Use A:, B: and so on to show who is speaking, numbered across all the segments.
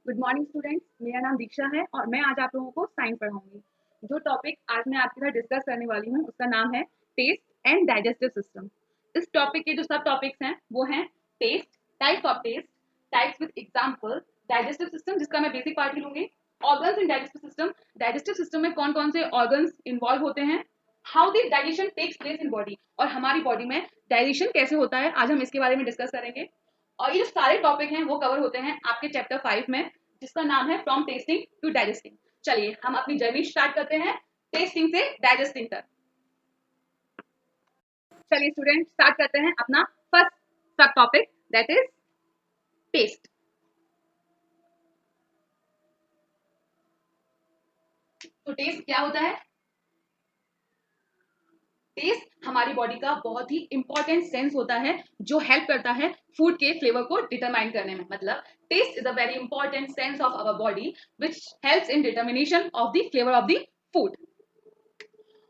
A: Good morning students, मेरा नाम दीक्षा है और मैं आज आप लोगों को साइंस पढ़ाऊंगी। जो टॉपिक आज मैं आपके साथ डिस्कस करने वाली हूँ उसका नाम है टेस्ट एंड डाइजेस्टिव सिस्टम। इस टॉपिक के जो सब टॉपिक्स हैं वो हैं taste, types of taste, types with example, digestive system जिसका मैं बेसिक पार्ट ही लूंगी, organs in digestive system, digestive system में कौन कौन से ऑर्गन्स इन्वॉल्व होते हैं, how the digestion takes place in body और हमारी बॉडी में डाइजेशन कैसे होता है, आज हम इसके बारे में डिस्कस करेंगे। और ये जो सारे टॉपिक हैं वो कवर होते हैं आपके चैप्टर 5 में, जिसका नाम है फ्रॉम टेस्टिंग टू डाइजेस्टिंग। चलिए हम अपनी जर्नी स्टार्ट करते हैं टेस्टिंग से डाइजेस्टिंग तक। चलिए स्टूडेंट स्टार्ट करते हैं अपना फर्स्ट सब टॉपिक दैट इज टेस्ट। तो टेस्ट क्या होता है? टेस्ट हमारी बॉडी का बहुत ही इंपॉर्टेंट सेंस होता है जो हेल्प करता है फूड के फ्लेवर को डिटरमाइन करने में। मतलब taste is a very important sense of our body which helps in determination of the flavour of the food.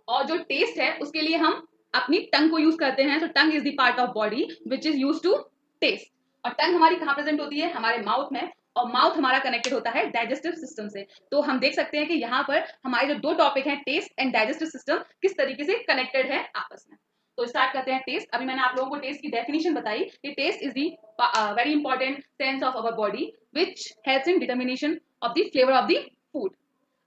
A: और जो टेस्ट है उसके लिए हम अपनी टंग को यूज करते हैं। तो tongue is the part of body which is use to taste. और टंग हमारी कहाँ प्रेजेंट होती है? हमारे माउथ में। और माउथ हमारा कनेक्टेड होता है डाइजेस्टिव सिस्टम से। तो हम देख सकते हैं कि यहाँ पर हमारे जो दो टॉपिक हैं टेस्ट एंड डाइजेस्टिव सिस्टम किस तरीके से कनेक्टेड है आपस में। तो स्टार्ट करते हैं टेस्ट। अभी मैंने आप लोगों को टेस्ट की डेफिनेशन बताई कि taste is the very important sense of our body which helps in determination of the flavour of the food.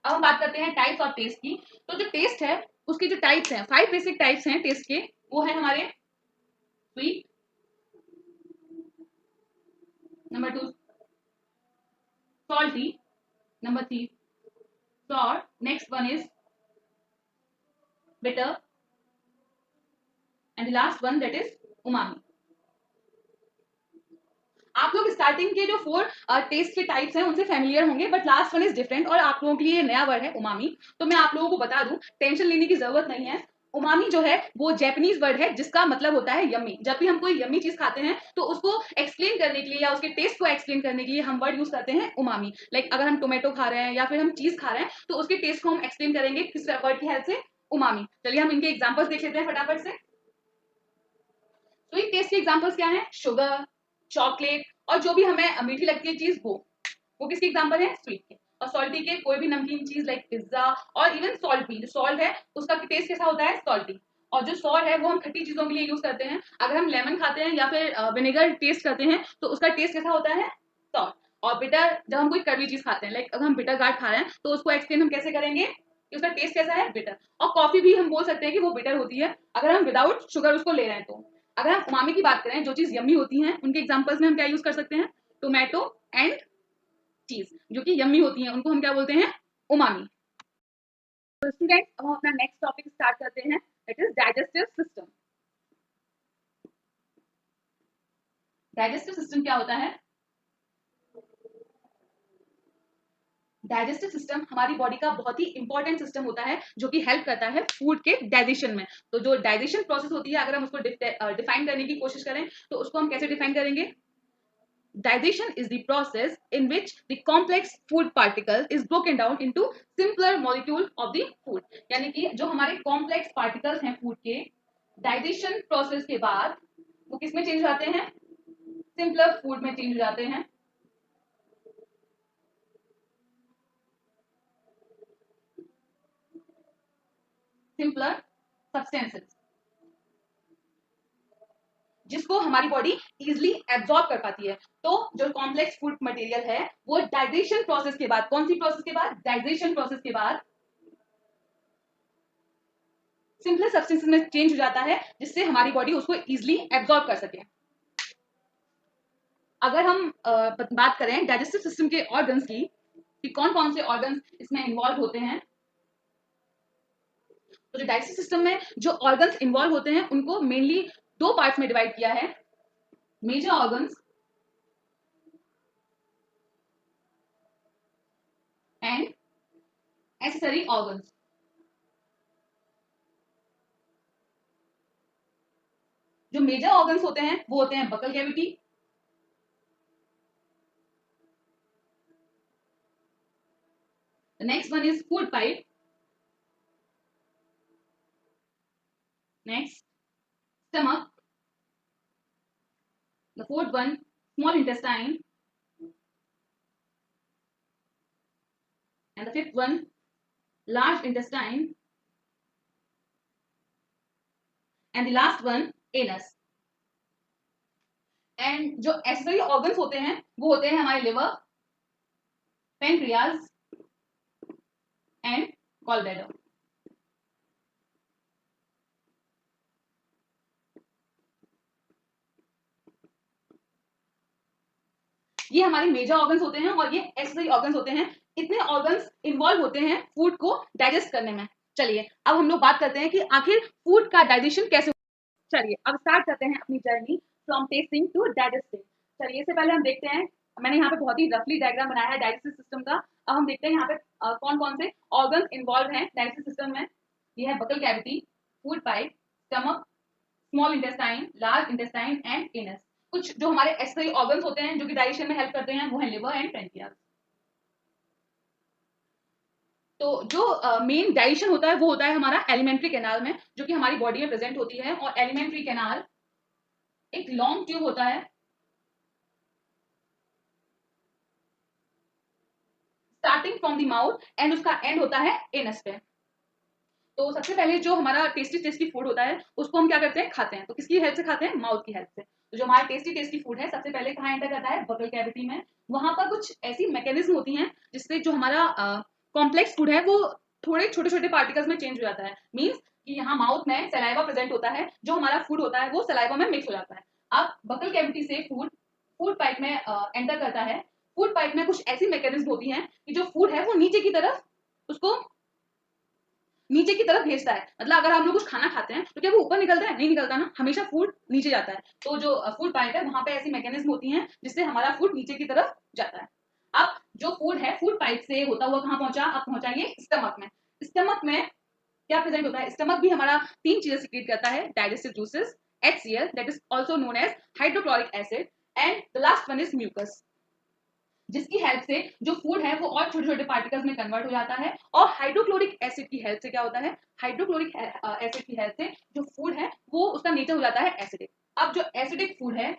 A: अब हम बात करते हैं टाइप्स ऑफ टेस्ट की। तो जो टेस्ट है उसके जो टाइप्स हैं, 5 बेसिक टाइप्स हैं टेस्ट के, वो है हमारे sweet, number 2 salty, number 3 sour, next one is bitter, and the last one that is umami. आप लोग स्टार्टिंग के जो 4 टेस्ट के टाइप्स हैं उनसे फैमिलियर होंगे, but last one is different और आप लोगों के लिए नया वर्ड है उमामी। तो मैं आप लोगों को बता दूं, टेंशन लेने की जरूरत नहीं है। उमामी जो है वो जैपनीज वर्ड है जिसका मतलब होता है यम्मी। जब भी हम कोई यम्मी चीज खाते हैं तो उसको एक्सप्लेन करने के लिए या उसके टेस्ट को एक्सप्लेन करने के लिए हम वर्ड यूज करते हैं उमामी। लाइक अगर हम टोमेटो खा रहे हैं या फिर हम चीज खा रहे हैं तो उसके टेस्ट को हम एक्सप्लेन करेंगे किस वर्ड की हेल्प से? उमामी। चलिए हम इनके एग्जाम्पल्स देख लेते हैं फटाफट से। स्वीट टेस्ट के एग्जाम्पल्स क्या है? शुगर, चॉकलेट और जो भी हमें मीठी लगती है चीज वो किसके एग्जाम्पल है? स्वीट के। और सॉल्टी के कोई भी नमकीन चीज लाइक पिज्जा और इवन सॉल्ट भी, जो सॉल्ट है उसका टेस्ट कैसा होता है? सॉल्टी। और जो सॉर है वो हम खट्टी चीजों के लिए यूज करते हैं। अगर हम लेमन खाते हैं या फिर विनेगर टेस्ट करते हैं तो उसका टेस्ट कैसा होता है? सॉर। और बिटर, जब हम कोई कड़वी चीज खाते हैं लाइक अगर हम बिटर गार्ड खा रहे हैं तो उसको एक्सप्लेन हम कैसे करेंगे कि उसका टेस्ट कैसा है? बिटर। और कॉफी भी हम बोल सकते हैं कि वो बिटर होती है अगर हम विदाउट शुगर उसको ले रहे हैं तो। अगर हम उमामी की बात करें, जो चीज यम्मी होती है उनके एग्जांपल्स में हम क्या यूज कर सकते हैं? टोमेटो एंड चीज जो कि यम्मी होती हैं उनको हम क्या बोलते हैं? उमामी। तो स्टूडेंट्स अब हम अपना नेक्स्ट टॉपिक स्टार्ट करते हैं, it is digestive system. Digestive system क्या होता है? डाइजेस्टिव सिस्टम हमारी बॉडी का बहुत ही इंपॉर्टेंट सिस्टम होता है जो कि हेल्प करता है फूड के डाइजेशन में। तो जो डाइजेशन प्रोसेस होती है अगर हम उसको डिफाइन करने की कोशिश करें तो उसको हम कैसे डिफाइन करेंगे? Digestion is the process in which the complex food particles is broken down into simpler molecule of the food। यानी कि जो हमारे complex particles हैं फूड के, डाइजेशन प्रोसेस के बाद वो किस में चेंज हो जाते हैं? सिंपलर फूड में चेंज हो जाते हैं। सिंपलर सब्सटेंसेस जिसको हमारी बॉडी इजिली एब्जॉर्ब कर पाती है। तो जो कॉम्प्लेक्स फूड मटेरियल है वो डाइजेशन प्रोसेस के बाद, कौन सी प्रोसेस के बाद? डाइजेशन प्रोसेस के बाद सिंपल सब्सटेंसेस में चेंज हो जाता है जिससे हमारी बॉडी उसको इजिली एब्जॉर्ब कर सके। अगर हम बात करें डाइजेस्टिव सिस्टम के ऑर्गन्स की कि कौन कौन से ऑर्गन्स इसमें इन्वॉल्व होते हैं, तो जो डाइजेस्टिव सिस्टम में जो ऑर्गन्स इन्वॉल्व होते हैं उनको मेनली 2 पार्ट्स में डिवाइड किया है, major organs and accessory organs. जो मेजर ऑर्गन्स होते हैं वो होते हैं buccal cavity, the next one is food pipe, next stomach, the fourth one small intestine, and the fifth one large intestine, and the last one anus. And जो accessory organs होते हैं वो होते हैं हमारे liver, pancreas and gall bladder. ये हमारे major organs होते हैं और ये एक्सेसरी ऑर्गन्स होते हैं. इतने ऑर्गन्स इन्वॉल्व होते हैं फूड को डाइजेस्ट करने में. चलिए अब हम लोग बात करते हैं कि आखिर फूड का डाइजेशन कैसे. चलिए अब स्टार्ट करते हैं अपनी journey from tasting to digesting. चलिए इससे पहले हम देखते हैं, मैंने यहाँ पे बहुत ही रफली डायग्राम बनाया है डाइजेस्टिव सिस्टम का. अब हम देखते हैं यहाँ पे कौन कौन से ऑर्गन्स इन्वॉल्व हैं डाइजेस्टिव सिस्टम में. ये है buccal cavity, food pipe, stomach, small intestine, large intestine and anus. कुछ जो हमारे एक्सेसरी ऑर्गन्स होते हैं जो कि डाइजेशन में हेल्प करते हैं वो है लिवर एंड पेनक्रियाज. तो जो मेन डाइजेशन होता है वो होता है हमारा एलिमेंट्री कैनाल में, जो कि हमारी बॉडी में प्रेजेंट होती है. और एलिमेंट्री कैनाल एक लॉन्ग ट्यूब होता है starting from the mouth and उसका एंड होता है एनस पे. तो सबसे पहले जो हमारा टेस्टी टेस्टी फूड होता है उसको हम क्या करते हैं, खाते हैं. तो किसकी हेल्प से खाते हैं, माउथ की हेल्प से. तो जो हमारा टेस्टी टेस्टी फूड है सबसे पहले कहाँ एंटर करता है, बकल कैविटी में. वहां पर कुछ ऐसी मैकेनिज्म होती हैं जिससे जो हमारा कॉम्प्लेक्स फूड है वो थोड़े छोटे छोटे पार्टिकल्स में चेंज हो जाता है. मीन्स कि यहाँ माउथ में सलाइवा प्रेजेंट होता है, जो हमारा फूड होता है वो सलाइवा में मिक्स हो जाता है. अब बकल कैविटी से फूड फूड पाइप में एंटर करता है. फूड पाइप में कुछ ऐसी मैकेनिज्म होती हैं कि जो फूड है वो नीचे की तरफ उसको नीचे की तरफ भेजता है. मतलब अगर हम लोग कुछ खाना खाते हैं तो क्या वो ऊपर निकलता है, नहीं निकलता ना, हमेशा फूड नीचे जाता है. तो जो फूड पाइप है वहां पे ऐसी मैकेनिज्म होती हैं जिससे हमारा फूड नीचे की तरफ जाता है. अब जो फूड है फूड पाइप से होता हुआ कहाँ पहुंचा, अब पहुंचा ये स्टमक में. स्टमक में क्या प्रेजेंट होता है, स्टमक भी हमारा तीन चीजें सिक्रीट करता है, digestive juices, HCl that is also known as hydrochloric acid, and the last one is mucus, जिसकी हेल्प से जो फूड है वो और छोटे छोटे पार्टिकल्स में कन्वर्ट हो जाता है. और हाइड्रोक्लोरिक एसिड की हेल्प से क्या होता है, हाइड्रोक्लोरिक एसिड की हेल्प से जो फूड है वो उसका नेचर हो जाता है एसिडिक. अब जो एसिडिक फूड है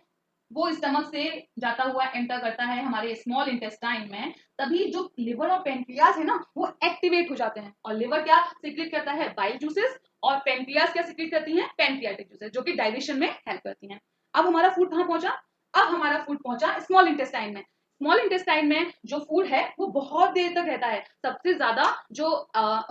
A: वो स्टमक से जाता हुआ एंटर करता है हमारे स्मॉल इंटेस्टाइन में. तभी जो लिवर और पेनक्रियाज है ना वो एक्टिवेट हो जाते हैं. और लिवर क्या सिक्रेट करता है, बाइल जूसेस, और पेनक्रियाज क्या सिक्रेट करती हैं, पेनक्रियाटिक जूसेस, जो कि डाइजेशन में हेल्प करती हैं. अब हमारा फूड कहाँ पहुंचा, अब हमारा फूड पहुंचा स्मॉल इंटेस्टाइन में. स्मॉल इंटेस्टाइन में जो फूड है वो बहुत देर तक रहता है. सबसे ज्यादा जो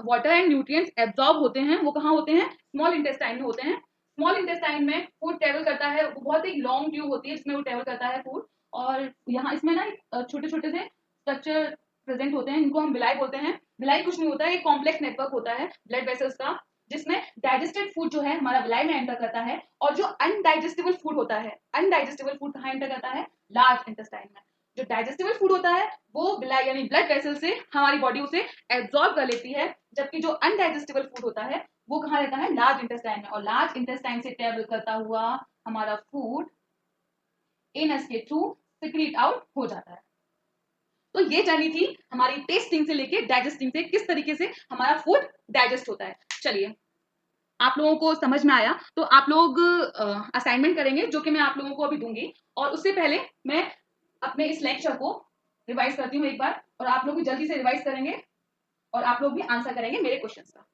A: वाटर एंड न्यूट्रिएंट्स एब्जॉर्ब होते हैं वो कहाँ होते हैं, स्मॉल इंटेस्टाइन में होते हैं. स्मॉल इंटेस्टाइन में फूड ट्रेवल करता है, वो बहुत एक लॉन्ग ट्यूब होती है जिसमें वो ट्रेवल करता है फूड. और यहाँ इसमें ना छोटे छोटे से स्ट्रक्चर प्रेजेंट होते हैं जिनको हम विलाई बोलते हैं. विलाई कुछ नहीं होता है, एक कॉम्प्लेक्स नेटवर्क होता है ब्लड वेसल्स का, जिसमें डाइजेस्टेड फूड जो है हमारा विलाई में एंटर करता है. और जो अनडाइजेस्टेबल फूड होता है, अनडाइजेस्टेबल फूड कहाँ एंटर करता है, लार्ज इंटेस्टाइन में. जो डाइजेस्टेबल फूड होता है वो विलाई यानी ब्लड वेसल से हमारी बॉडी उसे एब्जॉर्ब कर लेती है, जबकि जो अनडाइजेस्टेबल फूड होता है वो कहाँ रहता है, लार्ज इंटेस्टाइन में. और लार्ज इंटेस्टाइन से ट्रेवल करता हुआ हमारा फूड एनस के थ्रू सिक्रीट आउट हो जाता है. तो ये जर्नी थी हमारी टेस्टिंग से लेके डाइजेस्टिंग से, किस तरीके से हमारा फूड डाइजेस्ट होता है. चलिए आप लोगों को समझ में आया तो आप लोग असाइनमेंट करेंगे जो कि मैं आप लोगों को अभी दूंगी. और उससे पहले मैं अपने इस लेक्चर को रिवाइज करती हूँ एक बार, और आप लोग भी जल्दी से रिवाइज करेंगे और आप लोग भी आंसर करेंगे मेरे क्वेश्चंस का.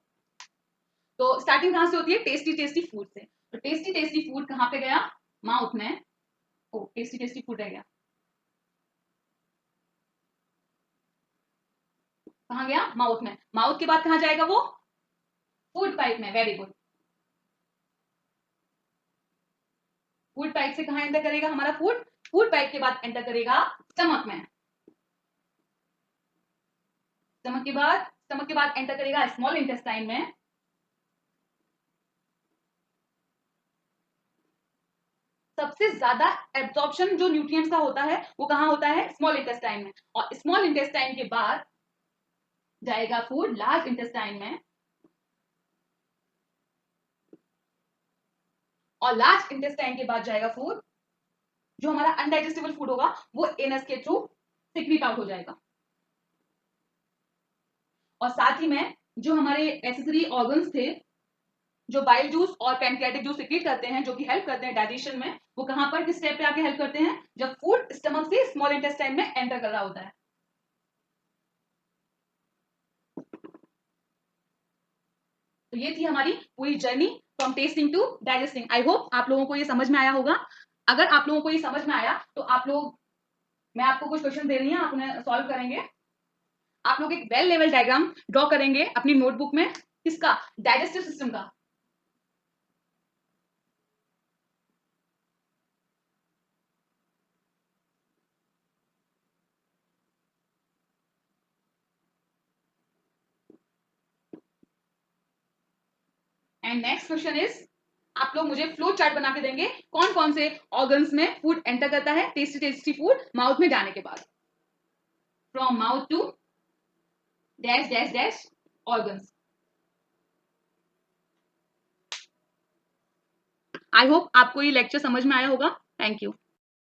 A: तो स्टार्टिंग कहाँ से होती है, टेस्टी टेस्टी फूड से. तो टेस्टी टेस्टी फूड कहाँ पे गया, माउथ में. ओ टेस्टी टेस्टी फूड रह गया, कहाँ गया, माउथ में. माउथ के बाद कहाँ जाएगा वो, फूड पाइप में. Very good. फूड पाइप से कहाँ एंटर करेगा हमारा फूड, फूड पाइप के बाद एंटर करेगा स्टमक में. स्टमक के बाद एंटर करेगा स्मॉल इंटेस्टाइन में. सबसे ज्यादा एब्जॉर्प्शन जो न्यूट्रिएंट्स का होता है वो कहाँ होता है, स्मॉल इंटेस्टाइन में. और स्मॉल इंटेस्टाइन के बाद जाएगा फूड लार्ज इंटेस्टाइन में. और लार्ज इंटेस्टाइन के बाद जाएगा फूड, जो हमारा अनडाइजेस्टेबल फूड होगा वो एनस के थ्रू सिक्रीट आउट हो जाएगा. और साथ ही में जो हमारे एसेसरी ऑर्गन्स थे, जो बाइल जूस और पैनक्रियाटिक जूस सिक्रीट करते हैं, जो कि हेल्प करते हैं डाइजेशन में, वो कहां पर किस स्टेप पे आके हेल्प करते हैं, जब फूड स्टमक से स्मॉल इंटेस्टाइन में एंटर कर रहा होता है. तो ये थी हमारी पूरी journey from tasting to digesting. I hope आप लोगों को ये समझ में आया होगा। अगर आप लोगों को ये समझ में आया तो आप लोग, मैं आपको कुछ क्वेश्चन दे रही हूँ, आप उन्हें सॉल्व करेंगे। आप लोग एक वेल लेवल डायग्राम ड्रॉ करेंगे अपनी नोटबुक में, किसका, डाइजेस्टिव सिस्टम का। एंड नेक्स्ट क्वेश्चन इज, आप लोग मुझे फ्लो चार्ट बना के देंगे कौन कौन से ऑर्गन्स में फूड एंटर करता है, टेस्टी टेस्टी फूड माउथ में जाने के बाद। From mouth to dash dash dash organs. I hope आपको ये लेक्चर समझ में आया होगा। Thank you.